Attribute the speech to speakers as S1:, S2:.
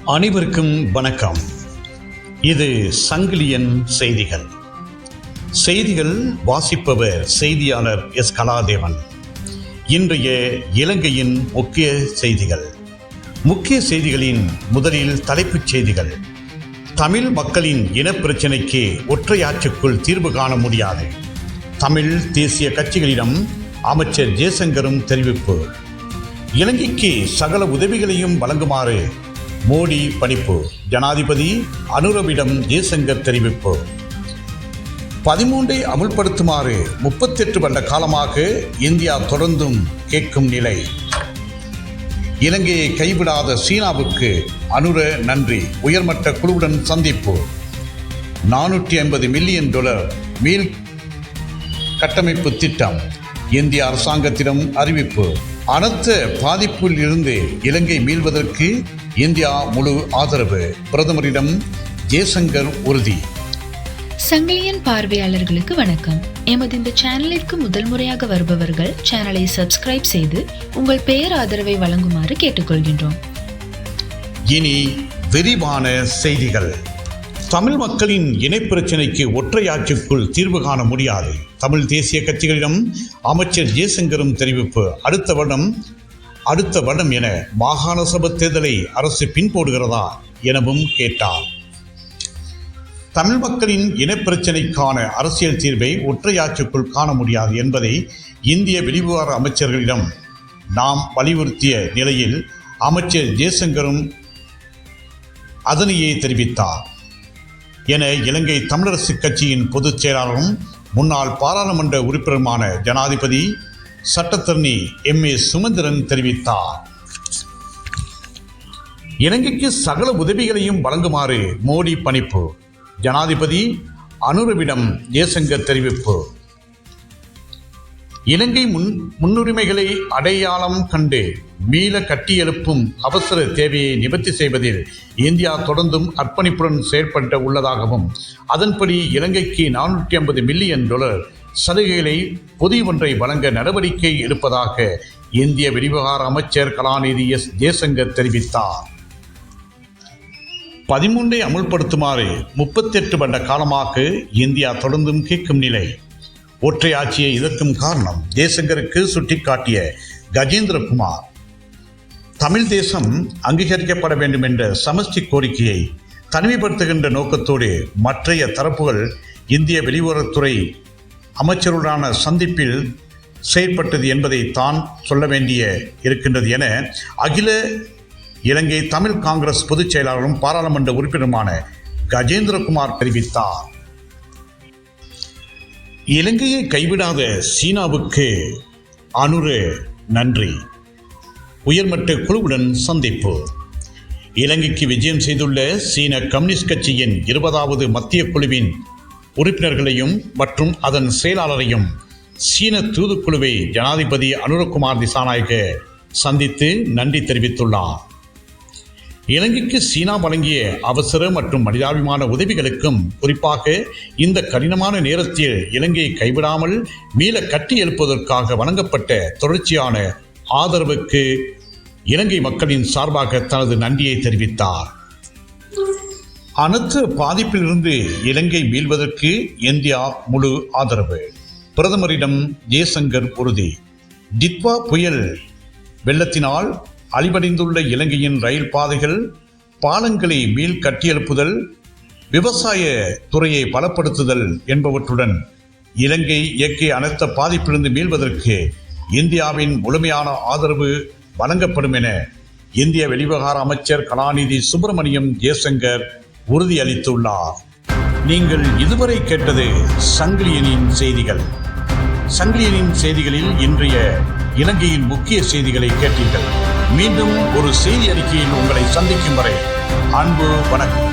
S1: அனைவருக்கும் வணக்கம். இது சங்கிலியன் செய்திகள். செய்திகள் வாசிப்பவர் செய்தியாளர் எஸ். கலாதேவன். இன்றைய இலங்கையின் முக்கிய செய்திகள். முக்கிய செய்திகளின் முதலில் தலைப்புச் செய்திகள். தமிழ் மக்களின் இனப்பிரச்சினைக்கு ஒற்றையாட்சிக்குள் தீர்வு காண முடியாது. தமிழ் தேசிய கட்சிகளிடம் அமைச்சர் ஜெய்சங்கரும் தெரிவிப்பு. இலங்கைக்கு சகல உதவிகளையும் வழங்குமாறு மோடி பணிப்பு. ஜனாதிபதி அனுரவிடம் ஜெய்சங்கர் தெரிவிப்பு. 13 அமுல்படுத்துமாறு 38 வருட காலமாக இந்தியா தொடர்ந்தும் கேட்கும் நிலை. இலங்கையை கைவிடாத சீனாவுக்கு அனுர நன்றி. உயர்மட்ட குழுவுடன் சந்திப்பு. $450 மில்லியன் மீள் கட்டமைப்பு திட்டம் இந்திய அரசாங்கத்திடம் அறிவிப்பு. அனர்த்த பாதிப்பில் இருந்து இலங்கை மீள்வதற்கு இந்தியா முழு ஆதரவு. பிரதமரிடம் ஜெய்சங்கர் உறுதி.
S2: சங்கிலியன் பார்வையாளர்களுக்கு வணக்கம். எமது இந்த சேனலிற்கு முதல் முறையாக வருபவர்கள் சேனலை சப்ஸ்கிரைப் செய்து உங்கள் பெயர் ஆதரவை வழங்குமாறு கேட்டுக்கொள்கின்றோம்.
S1: இனி விரிவான செய்திகள். தமிழ் மக்களின் இனப்பிரச்சினைக்கு ஒற்றையாட்சிக்குள் தீர்வு காண முடியாது. தமிழ் தேசிய கட்சிகளிடம் அமைச்சர் ஜெய்சங்கரும் தெரிவிப்பு. அடுத்த வருடம் என மாகாண சபை தேர்தலை அரசு பின்போடுகிறதா எனவும் கேட்டார். தமிழ் மக்களின் இனப்பிரச்சினைக்கான அரசியல் தீர்வை ஒற்றையாட்சிக்குள் காண முடியாது என்பதை இந்திய வெளிவிவகார அமைச்சர்களிடம் நாம் வலியுறுத்திய நிலையில் அமைச்சர் ஜெய்சங்கரும் அதனையே தெரிவித்தார் என இலங்கை தமிழரசு கட்சியின் பொதுச் செயலாளரும் முன்னாள் பாராளுமன்ற உறுப்பினருமான ஜனாதிபதி சட்டத்தரணி M.A. சுமந்திரன் தெரிவித்தார். இலங்கைக்கு சகல உதவிகளையும் வழங்குமாறு மோடி பணிப்பு. ஜனாதிபதி அனுரவிடம் ஜெய்சங்கர் தெரிவிப்பு. இலங்கை முன்னுரிமைகளை அடையாளம் கண்டு மீள கட்டியெழுப்பும் அவசர தேவையை நிவர்த்தி செய்வதில் இந்தியா தொடர்ந்தும் அர்ப்பணிப்புடன் செயற்பட உள்ளதாகவும் அதன்படி இலங்கைக்கு $450 மில்லியன் சலுகைகளை புதிய ஒன்றை வழங்க நடவடிக்கை எடுப்பதாக இந்திய வெளிவிவகார அமைச்சர் கலாநிதி எஸ். ஜெய்சங்கர் தெரிவித்தார். 13 அமுல்படுத்துமாறு 38 வருட காலமாக இந்தியா தொடர்ந்தும் கேட்கும் நிலை. ஒற்றை ஆட்சியை இதற்கும் காரணம் ஜெய்சங்கருக்கு சுட்டிக்காட்டிய கஜேந்திரகுமார். தமிழ் தேசம் அங்கீகரிக்கப்பட வேண்டும் என்ற சமஷ்டி கோரிக்கையை தனிமைப்படுத்துகின்ற நோக்கத்தோடு மற்றைய தரப்புகள் இந்திய வெளியுறவுத்துறை அமைச்சருடனான சந்திப்பில் செயற்பட்டது என்பதை தான் சொல்ல வேண்டிய இருக்கின்றது என அகில இலங்கை தமிழ் காங்கிரஸ் பொதுச் செயலாளரும் பாராளுமன்ற உறுப்பினருமான கஜேந்திரகுமார் தெரிவித்தார். இலங்கையை கைவிடாத சீனாவுக்கு அனுர நன்றி. உயர்மட்ட குழுவுடன் சந்திப்பு. இலங்கைக்கு விஜயம் செய்துள்ள சீன கம்யூனிஸ்ட் கட்சியின் 20வது மத்திய குழுவின் உறுப்பினர்களையும் மற்றும் அதன் செயலாளரையும் சீன தூதுக்குழுவை ஜனாதிபதி அனுரகுமார் திசாநாயக்க சந்தித்து நன்றி தெரிவித்துள்ளார். இலங்கைக்கு சீனா வழங்கிய அவசர மற்றும் மனிதாபிமான உதவிகளுக்கும் குறிப்பாக இந்த கடினமான நேரத்தில் இலங்கையை கைவிடாமல் மீள கட்டி எழுப்புவதற்காக வழங்கப்பட்ட தொடர்ச்சியான ஆதரவுக்கு இலங்கை மக்களின் சார்பாக தனது நன்றியை தெரிவித்தார். அனைத்து பாதிப்பிலிருந்து இலங்கை மீள்வதற்கு இந்தியா முழு ஆதரவு. பிரதமரிடம் ஜெய்சங்கர் உறுதி. டிட்வா புயல் வெள்ளத்தினால் அழிவடைந்துள்ள இலங்கையின் ரயில் பாதைகள், பாலங்களை மீள் கட்டியெழுப்புதல், விவசாய துறையை பலப்படுத்துதல் என்பவற்றுடன் இலங்கை இயற்கை அனைத்த பாதிப்பிலிருந்து மீள்வதற்கு இந்தியாவின் முழுமையான ஆதரவு வழங்கப்படும் என இந்திய வெளிவிவகார அமைச்சர் கலாநிதி சுப்பிரமணியம் ஜெய்சங்கர் உறுதியளித்துள்ளார். நீங்கள் இதுவரை கேட்டது சங்கிலியனின் செய்திகள். சங்கிலியனின் செய்திகளில் இன்றைய இலங்கையின் முக்கிய செய்திகளை கேட்டீர்கள். மீண்டும் ஒரு செய்தி அறிக்கையில் உங்களை சந்திக்கும் வரை அன்பு வணக்கம்.